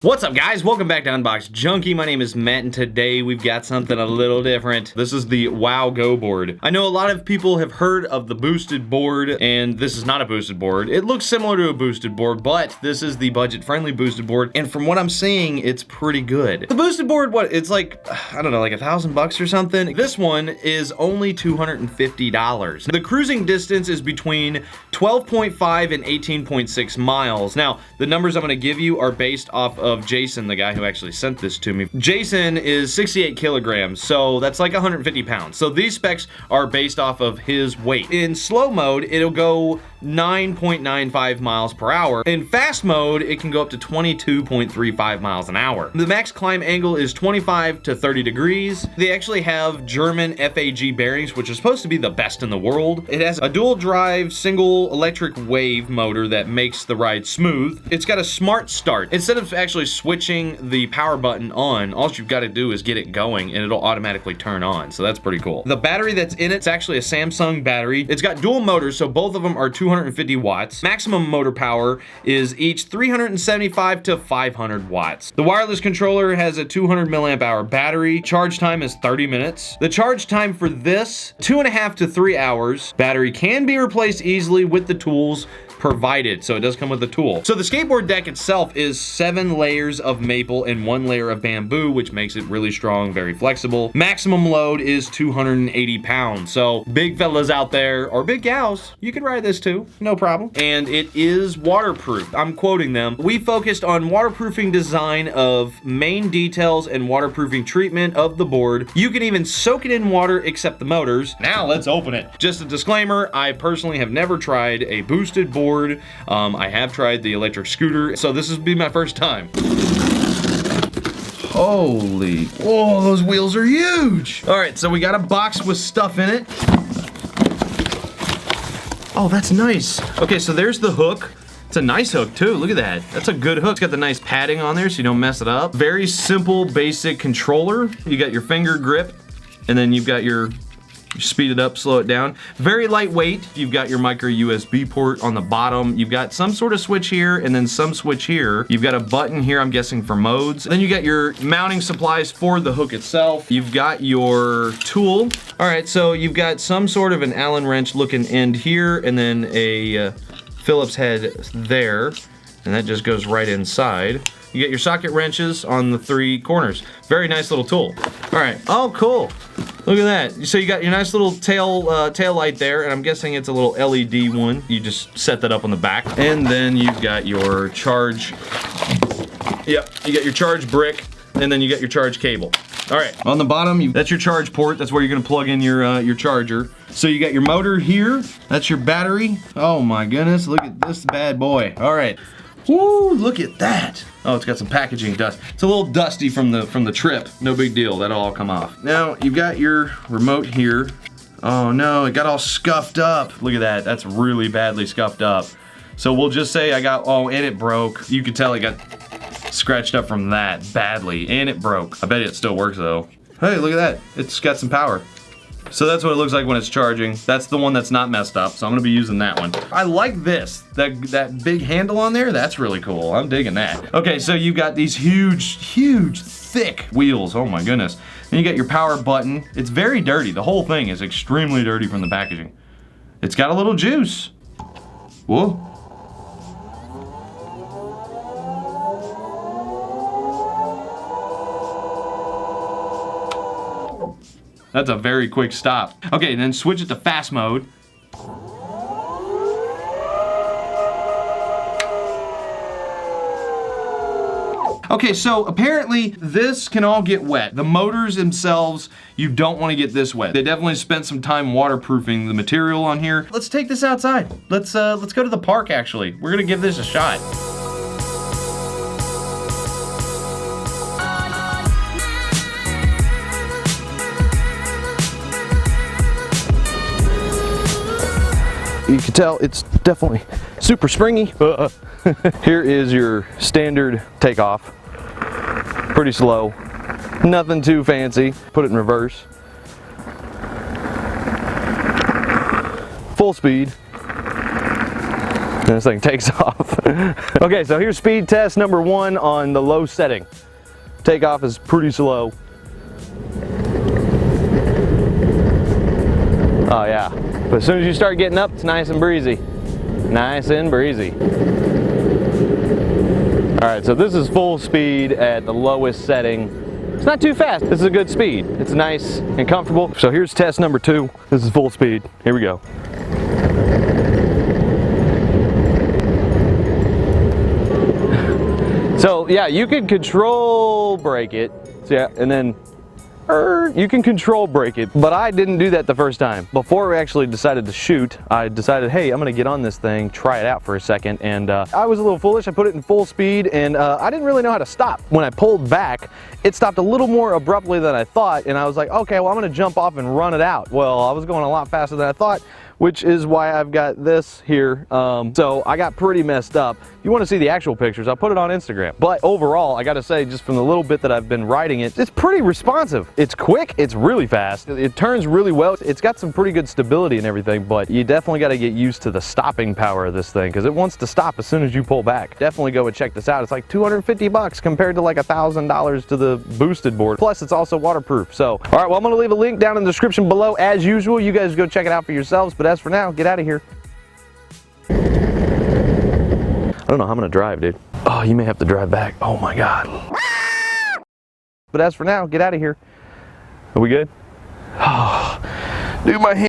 What's up, guys? Welcome back to Unbox Junkie. My name is Matt, and today we've got something a little different. This is the Wow Go board. I know a lot of people have heard of the boosted board, and this is not a boosted board. It looks similar to a boosted board, but this is the budget-friendly boosted board, and from what I'm seeing, it's pretty good. The boosted board, it's like, I don't know, like $1,000 or something. This one is only $250. The cruising distance is between 12.5 and 18.6 miles. Now, the numbers I'm gonna give you are based off of Jason, the guy who actually sent this to me. Jason is 68 kilograms, so that's like 150 pounds. So these specs are based off of his weight. In slow mode, it'll go 9.95 miles per hour. In fast mode, it can go up to 22.35 miles an hour. The max climb angle is 25 to 30 degrees. They actually have German FAG bearings, which are supposed to be the best in the world. It has a dual drive, single electric wave motor that makes the ride smooth. It's got a smart start. Instead of actually switching the power button on, all you've got to do is get it going and it'll automatically turn on. So that's pretty cool. The battery that's in it's actually a Samsung battery. It's got dual motors, so both of them are 250 watts. Maximum motor power is each 375 to 500 watts. The wireless controller has a 200 milliamp hour battery. Charge time is 30 minutes. The charge time for this, 2.5 to 3 hours. Battery can be replaced easily with the tools provided, so it does come with a tool. So the skateboard deck itself is 7 layers of maple and 1 layer of bamboo, which makes it really strong, very flexible. Maximum load is 280 pounds. So big fellas out there, or big gals, you can ride this too, no problem. And it is waterproof. I'm quoting them. We focused on waterproofing design of main details and waterproofing treatment of the board. You can even soak it in water except the motors. Now let's open it. Just a disclaimer, I personally have never tried a boosted board. I have tried the electric scooter, so this will be my first time. Holy, whoa, those wheels are huge. All right, so we got a box with stuff in it. Oh, that's nice. Okay, so there's the hook. It's a nice hook too, look at that. That's a good hook. It's got the nice padding on there so you don't mess it up. Very simple, basic controller. You got your finger grip, and then you've got your speed it up, slow it down. Very lightweight. You've got your micro USB port on the bottom. You've got some sort of switch here and then some switch here. You've got a button here, I'm guessing for modes. Then you got your mounting supplies for the hook itself. You've got your tool. All right, so you've got some sort of an Allen wrench looking end here and then a Phillips head there. And that just goes right inside. You get your socket wrenches on the 3 corners. Very nice little tool. All right, oh cool. Look at that. So you got your nice little tail light there, and I'm guessing it's a little LED one. You just set that up on the back. And then you've got your charge, yep, you got your charge brick, and then you got your charge cable. All right, on the bottom, that's your charge port. That's where you're gonna plug in your charger. So you got your motor here. That's your battery. Oh my goodness, look at this bad boy. All right. Woo, look at that. Oh, it's got some packaging dust. It's a little dusty from the trip. No big deal, that'll all come off. Now, you've got your remote here. Oh no, it got all scuffed up. Look at that, that's really badly scuffed up. So we'll just say and it broke. You could tell it got scratched up from that badly, and it broke. I bet it still works though. Hey, look at that, it's got some power. So that's what it looks like when it's charging. That's the one that's not messed up, so I'm gonna be using that one. I like this, that big handle on there, that's really cool. I'm digging that. Okay, so you've got these huge, thick wheels, oh my goodness. Then you got your power button. It's very dirty, the whole thing is extremely dirty from the packaging. It's got a little juice. Whoa. That's a very quick stop. Okay, then switch it to fast mode. Okay, so apparently this can all get wet. The motors themselves, you don't want to get this wet. They definitely spent some time waterproofing the material on here. Let's take this outside. Let's go to the park actually. We're gonna give this a shot. You can tell it's definitely super springy. Here is your standard takeoff. Pretty slow, nothing too fancy. Put it in reverse. Full speed. And this thing takes off. Okay, so here's speed test number 1 on the low setting. Takeoff is pretty slow. Oh yeah, but as soon as you start getting up, it's nice and breezy. Nice and breezy. All right, so this is full speed at the lowest setting. It's not too fast. This is a good speed. It's nice and comfortable. So here's test number 2. This is full speed. Here we go. So yeah, you can control brake it. So yeah, and then you can control brake it, but I didn't do that the first time. Before we actually decided to shoot, I decided, hey, I'm gonna get on this thing, try it out for a second, and I was a little foolish. I put it in full speed, and I didn't really know how to stop. When I pulled back, it stopped a little more abruptly than I thought, and I was like, okay, well, I'm gonna jump off and run it out. Well, I was going a lot faster than I thought, which is why I've got this here. So I got pretty messed up. If you want to see the actual pictures, I'll put it on Instagram. But overall, I gotta say, just from the little bit that I've been riding it, it's pretty responsive. It's quick, it's really fast, it turns really well. It's got some pretty good stability and everything, but you definitely gotta get used to the stopping power of this thing, because it wants to stop as soon as you pull back. Definitely go and check this out. It's like 250 bucks compared to like $1,000 to the boosted board. Plus, it's also waterproof. So, all right, well, I'm gonna leave a link down in the description below as usual. You guys go check it out for yourselves, but as for now, get out of here. I don't know how I'm gonna drive, dude. Oh, you may have to drive back. Oh my God. But as for now, get out of here. Are we good? Oh, dude, my hand.